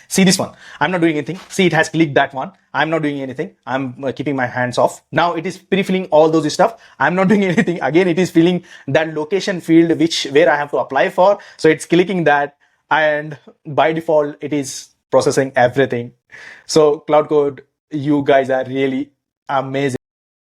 See this one. I'm not doing anything. See, it has clicked that one. I'm not doing anything. I'm keeping my hands off. Now it is pre-filling all those stuff. I'm not doing anything. Again, it is filling that location field where I have to apply for. So it's clicking that, and by default, it is processing everything. So Claude Code, you guys are really amazing.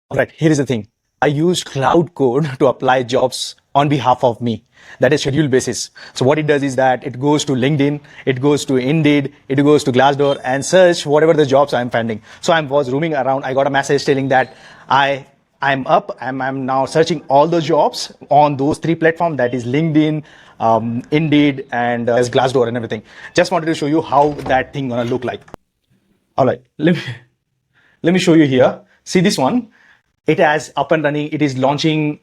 All right, here is the thing. I use Claude Code to apply jobs on behalf of me. That is scheduled basis. So what it does is that it goes to LinkedIn, it goes to Indeed, it goes to Glassdoor and search whatever the jobs I'm finding. So I was roaming around. I got a message telling that I'm now searching all the jobs on those 3 platforms. That is LinkedIn, Indeed, and Glassdoor and everything. Just wanted to show you how that thing gonna look like. All right, let me show you here. See this one. It has up and running. It is launching.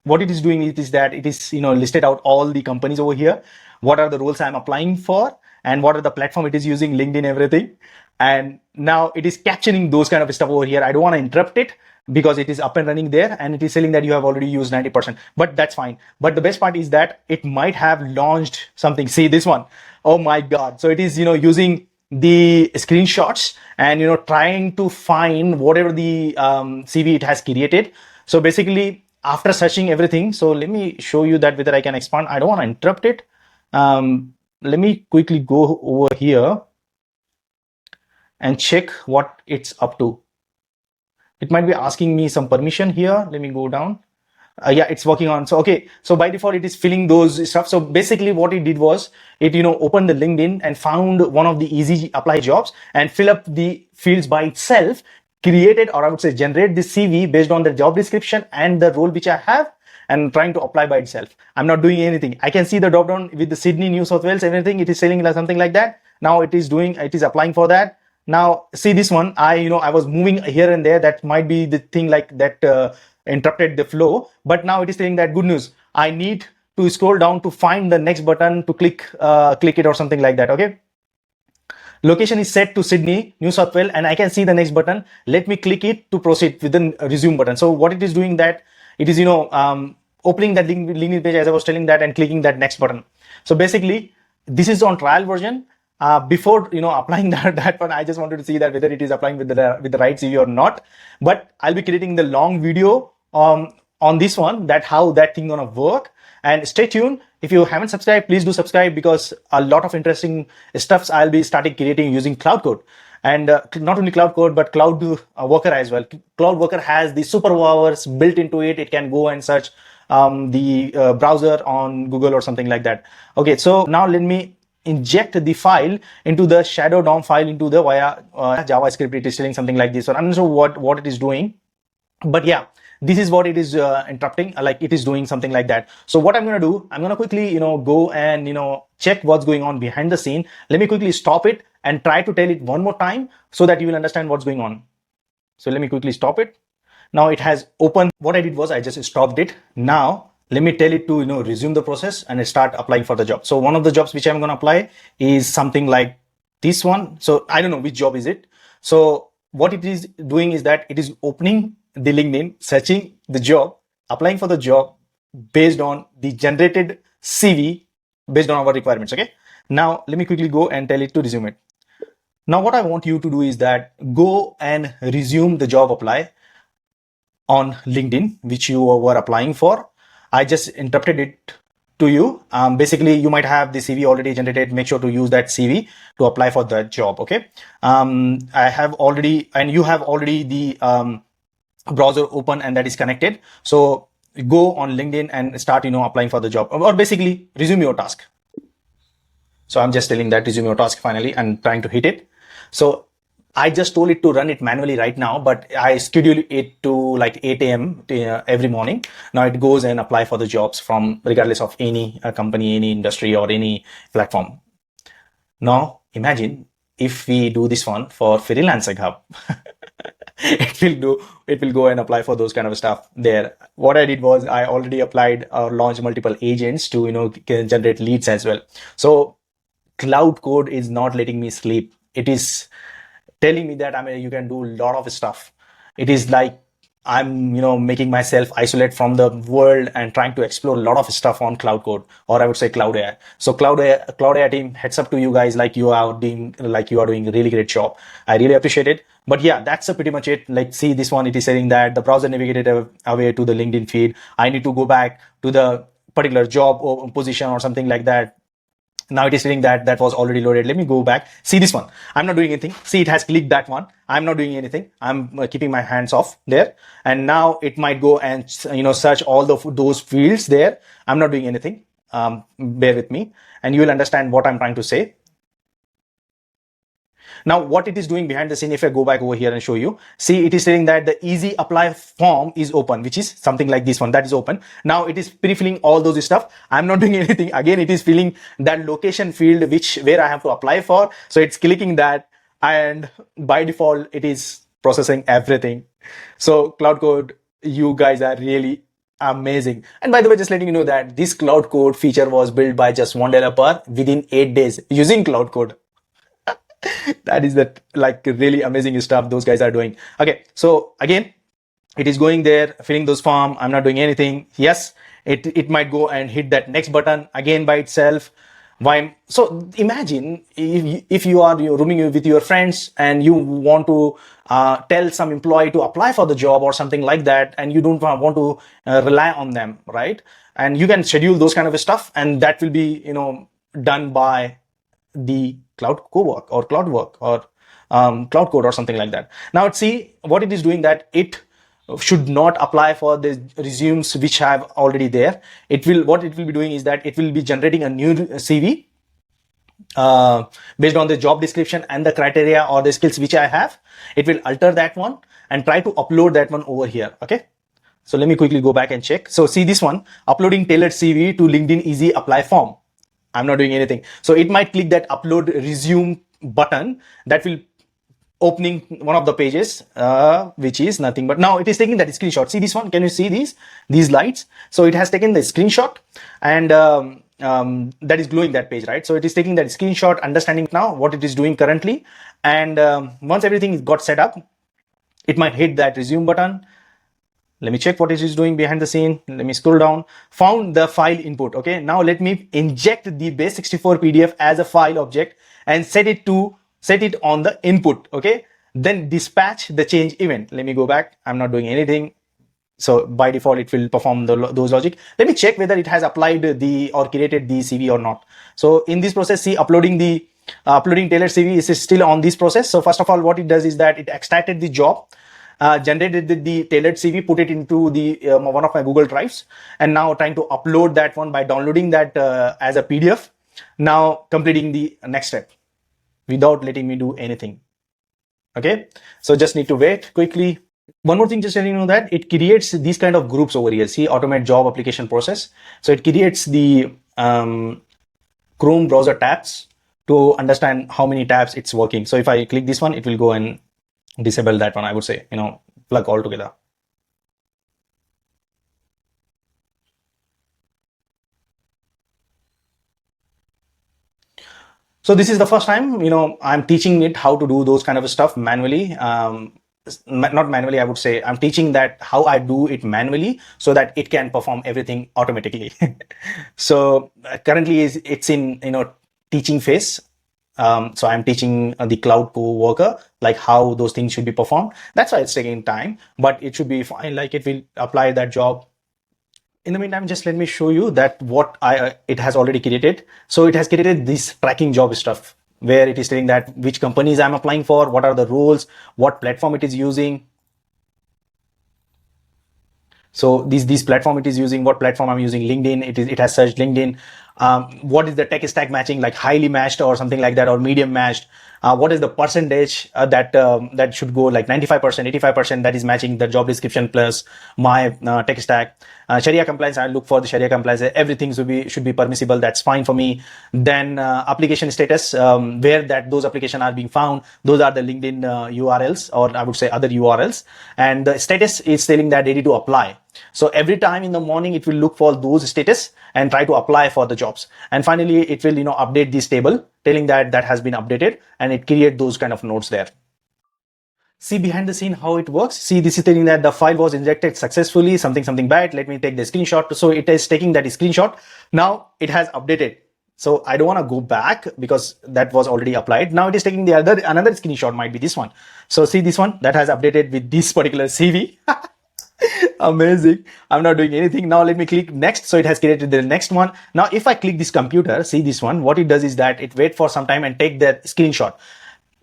What it is doing is that it is listed out all the companies over here. What are the roles I'm applying for, and what are the platform it is using, LinkedIn, everything. And now it is capturing those kind of stuff over here. I don't want to interrupt it because it is up and running there, and it is saying that you have already used 90%, but that's fine. But the best part is that it might have launched something. See this one. Oh my God. So it is using the screenshots and trying to find whatever the CV it has created. So basically, after searching everything, so let me show you that whether I can expand. I don't want to interrupt it. Let me quickly go over here and check what it's up to. It might be asking me some permission here. Let me go down. Yeah, it's working on. So okay, so by default it is filling those stuff. So basically what it did was it opened the LinkedIn and found one of the easy apply jobs and fill up the fields by itself, created, or I would say generate the CV based on the job description and the role which I have, and trying to apply by itself. I'm not doing anything. I can see the drop down with the Sydney, New South Wales, everything. It is saying something like that. Now it is applying for that. Now see this one. I was moving here and there. That might be the thing like that interrupted the flow. But now it is saying that good news. I need to scroll down to find the next button to click it or something like that. Okay. Location is set to Sydney, New South Wales, and I can see the next button. Let me click it to proceed with the resume button. So what it is doing that it is opening that LinkedIn page as I was telling that and clicking that next button. So basically this is on trial version. Before applying that one, I just wanted to see that whether it is applying with the right CV or not. But I'll be creating the long video on this one, that how that thing gonna work. And stay tuned. If you haven't subscribed, please do subscribe, because a lot of interesting stuffs I'll be starting creating using Claude Code. And not only Claude Code, but Cloud Worker as well. Cloud Worker has the superpowers built into it. It can go and search the browser on Google or something like that. Okay, so now let me inject the file into the shadow DOM file into the via JavaScript. It is telling something like this. So I'm not sure what it is doing, but yeah, this is what it is interrupting, like it is doing something like that. So what I'm going to do, I'm going to quickly go and check what's going on behind the scene. Let me quickly stop it and try to tell it one more time so that you will understand what's going on. So let me quickly stop it. Now it has opened. What I did was I just stopped it. Now let me tell it to resume the process and start applying for the job. So one of the jobs which I'm going to apply is something like this one. So I don't know which job is it. So what it is doing is that it is opening the LinkedIn, searching the job, applying for the job based on the generated CV based on our requirements. Okay. Now let me quickly go and tell it to resume it. Now what I want you to do is that go and resume the job apply on LinkedIn, which you were applying for. I just interrupted it to you. Basically, you might have the CV already generated. Make sure to use that CV to apply for that job. Okay. I have already, and you have already the browser open and that is connected. So go on LinkedIn and start, applying for the job, or basically resume your task. So I'm just telling that resume your task finally and trying to hit it. So I just told it to run it manually right now, but I schedule it to like 8 a.m. Every morning. Now it goes and apply for the jobs from regardless of any company, any industry, or any platform. Now imagine if we do this one for Freelancing Hub. it will go and apply for those kind of stuff there. What I did was I already applied or launched multiple agents to generate leads as well. So Claude Code is not letting me sleep. It is telling me that you can do a lot of stuff. It is like I'm, making myself isolate from the world and trying to explore a lot of stuff on Cloud Code, or I would say Cloud AI. So Cloud AI team, heads up to you guys, like you are doing a really great job. I really appreciate it. But yeah, that's pretty much it. Like, see this one, it is saying that the browser navigated away to the LinkedIn feed. I need to go back to the particular job or position or something like that. Now it is saying that that was already loaded. Let me go back. See this one. I'm not doing anything. See, it has clicked that one. I'm not doing anything. I'm keeping my hands off there. And now it might go and, search all those fields there. I'm not doing anything. Bear with me and you will understand what I'm trying to say. Now, what it is doing behind the scene, if I go back over here and show you, see, it is saying that the easy apply form is open, which is something like this one that is open. Now it is pre-filling all those stuff. I'm not doing anything. Again, it is filling that location field, where I have to apply for. So it's clicking that, and by default, it is processing everything. So Cloud Code, you guys are really amazing. And by the way, just letting you know that this Cloud Code feature was built by just one developer within 8 days using Cloud Code. That is really amazing stuff those guys are doing. Okay, so again, it is going there, filling those form. I'm not doing anything. Yes, it might go and hit that next button again by itself. Why? So imagine if you're rooming with your friends and you want to tell some employee to apply for the job or something like that, and you don't want to rely on them, right? And you can schedule those kind of stuff, and that will be done by the Cowork or CloudWork or Cloud Code or something like that. Now see what it is doing, that it should not apply for the resumes which have already there. What it will be doing is that it will be generating a new CV based on the job description and the criteria or the skills which I have. It will alter that one and try to upload that one over here. Okay. So let me quickly go back and check. So see this one, uploading tailored CV to LinkedIn easy apply form. I'm not doing anything. So it might click that upload resume button that will opening one of the pages, which is nothing but now it is taking that screenshot. See this one, can you see these lights? So it has taken the screenshot and that is glowing that page, right? So it is taking that screenshot, understanding now what it is doing currently. And once everything got set up, it might hit that resume button. Let me check what it is doing behind the scene. Let me scroll down. Found the file input. Okay. Now let me inject the base64 PDF as a file object and set it on the input. Okay. Then dispatch the change event. Let me go back. I'm not doing anything. So by default, it will perform those logic. Let me check whether it has applied or created the CV or not. So in this process, see, uploading tailored CV is still on this process. So first of all, what it does is that it extracted the job, generated the tailored CV, put it into the one of my Google Drives, and now trying to upload that one by downloading that as a PDF. Now completing the next step without letting me do anything. Okay, so just need to wait quickly. One more thing, just letting you know that it creates these kind of groups over here. See, automate job application process. So it creates the Chrome browser tabs to understand how many tabs it's working. So if I click this one, it will go and disable that one. I would say, plug all together. So this is the first time, I'm teaching it how to do those kind of stuff manually. Not manually, I would say I'm teaching that how I do it manually so that it can perform everything automatically. So currently it's in, teaching phase. So I'm teaching the Cloud Coworker, like how those things should be performed. That's why it's taking time, but it should be fine. Like it will apply that job. In the meantime, just let me show you that what it has already created. So it has created this tracking job stuff where it is telling that which companies I'm applying for, what are the roles, what platform it is using. So this platform it is using, what platform I'm using, LinkedIn, it has searched LinkedIn. What is the tech stack matching, like highly matched or something like that, or medium matched? What is the percentage that should go, like 95%, 85% that is matching the job description plus my tech stack. Sharia compliance, I look for the Sharia compliance. Everything should be permissible. That's fine for me. Then application status, where those applications are being found. Those are the LinkedIn URLs, or I would say other URLs. And the status is telling that ready to apply. So every time in the morning, it will look for those status and try to apply for the jobs. And finally, it will, update this table telling that has been updated, and it create those kind of notes there. see behind the scene how it works. See, this is telling that the file was injected successfully, something bad. Let me take the screenshot. So it is taking that screenshot. Now it has updated. So I don't want to go back because that was already applied. Now it is taking the another screenshot, might be this one. So see this one that has updated with this particular CV. Amazing. I'm not doing anything. Now let me click next. So it has created the next one. Now if I click this computer, see this one, what it does is that it waits for some time and take the screenshot.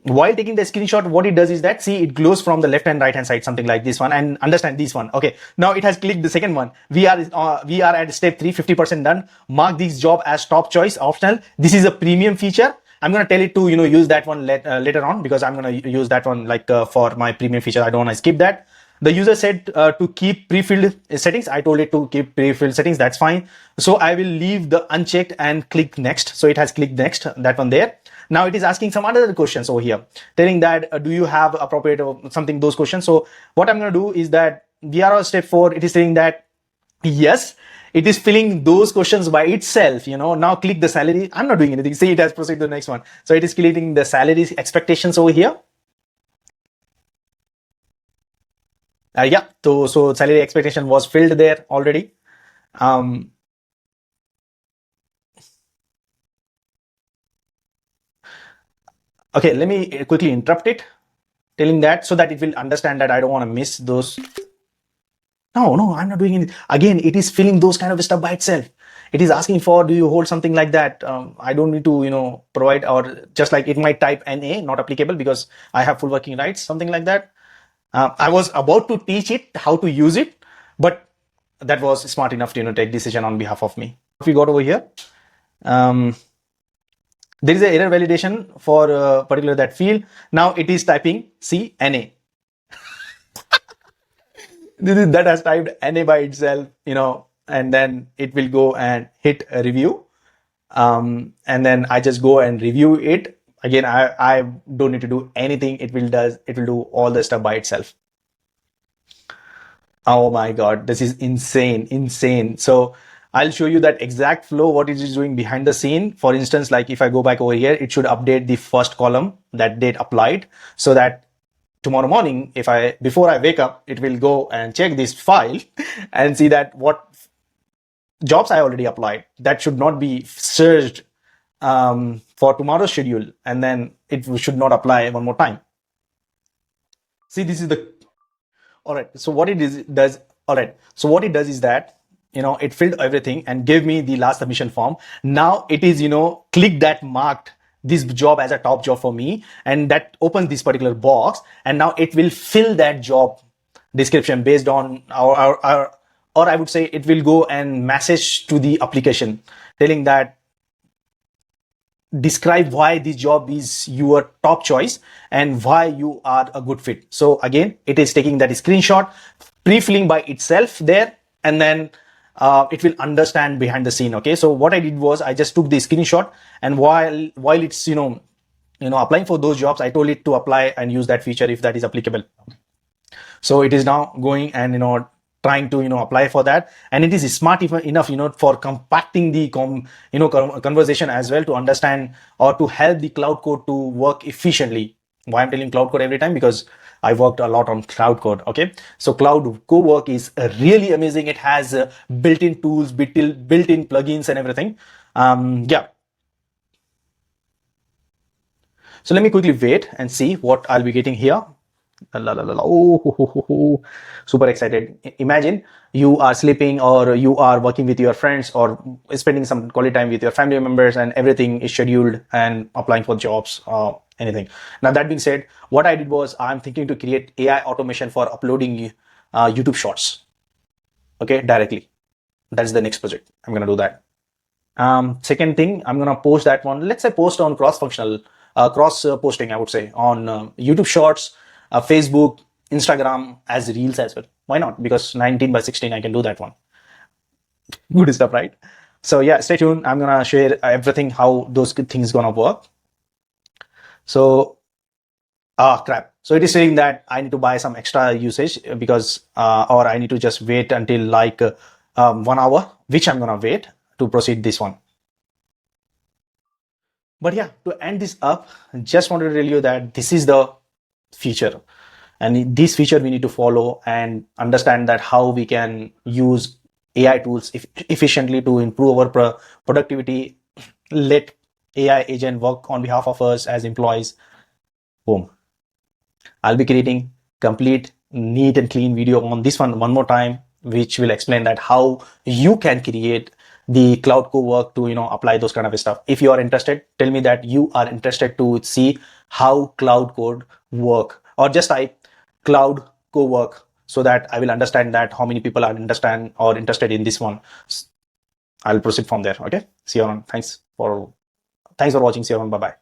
While taking the screenshot, what it does is that, see, it glows from the left and right hand side, something like this one, and understand this one. Okay, now it has clicked the second one. We are at step 3, 50% done. Mark this job as top choice, optional. This is a premium feature. I'm going to tell it to, use that one later on, because I'm going to use that one for my premium feature. I don't want to skip that. The user said to keep pre-filled settings. I told it to keep pre-filled settings. That's fine. So I will leave the unchecked and click next. So it has clicked next, that one there. Now it is asking some other questions over here, telling that do you have appropriate or something, those questions. So what I'm going to do is that we are on step 4. It is saying that yes, it is filling those questions by itself. Now click the salary. I'm not doing anything. See, it has proceeded to the next one. So it is creating the salary expectations over here. Yeah, so salary expectation was filled there already. Okay, let me quickly interrupt it, telling that so that it will understand that I don't want to miss those. No, I'm not doing anything. Again, it is filling those kind of stuff by itself. It is asking for, do you hold something like that? I don't need to, provide, or just like it might type NA, not applicable, because I have full working rights, something like that. I was about to teach it how to use it, but that was smart enough to take decision on behalf of me. If we got over here, there is an error validation for particular that field. Now it is typing NA. That has typed NA by itself, and then it will go and hit a review. And then I just go and review it. Again, I don't need to do anything. It will do all the stuff by itself. Oh my God, this is insane. So I'll show you that exact flow, what it is doing behind the scene. For instance, like if I go back over here, it should update the first column, that date applied, so that tomorrow morning, before I wake up, it will go and check this file and see that what jobs I already applied. That should not be searched for tomorrow's schedule, and then it should not apply one more time. See, this is the all right. So what it does is that it filled everything and gave me the last submission form. Now it is click that marked this job as a top job for me, and that opens this particular box, and now it will fill that job description based on our or I would say it will go and message to the application telling that describe why this job is your top choice and why you are a good fit. So again, it is taking that screenshot, pre-filling by itself there, and then it will understand behind the scene. Okay, so what I did was I just took the screenshot, and while it's applying for those jobs, I told it to apply and use that feature if that is applicable. So it is now going and trying to apply for that, and it is smart enough for compacting the conversation as well, to understand or to help the Claude Code to work efficiently. Why I'm telling Claude Code every time? Because I worked a lot on Claude Code. Okay, so Claude Cowork is really amazing. It has built-in tools, built-in plugins and everything. Yeah. So let me quickly wait and see what I'll be getting here. Oh, super excited. Imagine you are sleeping, or you are working with your friends, or spending some quality time with your family members, and everything is scheduled and applying for jobs, anything. Now that being said, what I did was I'm thinking to create AI automation for uploading YouTube shorts. Okay, directly. That's the next project. I'm gonna do that. Second thing, I'm gonna post that one. Let's say post on cross-functional, cross-posting, I would say, on YouTube Shorts, Facebook, Instagram as Reels as well. Why not? Because 19:16, I can do that one. Good stuff, right? So yeah, stay tuned. I'm gonna share everything, how those good things gonna work. So, crap. So it is saying that I need to buy some extra usage because, or I need to just wait until like 1 hour, which I'm gonna wait to proceed this one. But yeah, to end this up, just wanted to tell you that this is the feature. And this feature we need to follow and understand that how we can use AI tools efficiently to improve our productivity. Let AI agent work on behalf of us as employees. Boom. I'll be creating complete, neat and clean video on this one more time, which will explain that how you can create the cloud Cowork to apply those kind of stuff. If you are interested, tell me that you are interested to see how Claude Code work, or just type Claude Cowork so that I will understand that how many people are interested in this one. I'll proceed from there. Okay. See you on. Thanks for watching. See you on. Bye bye.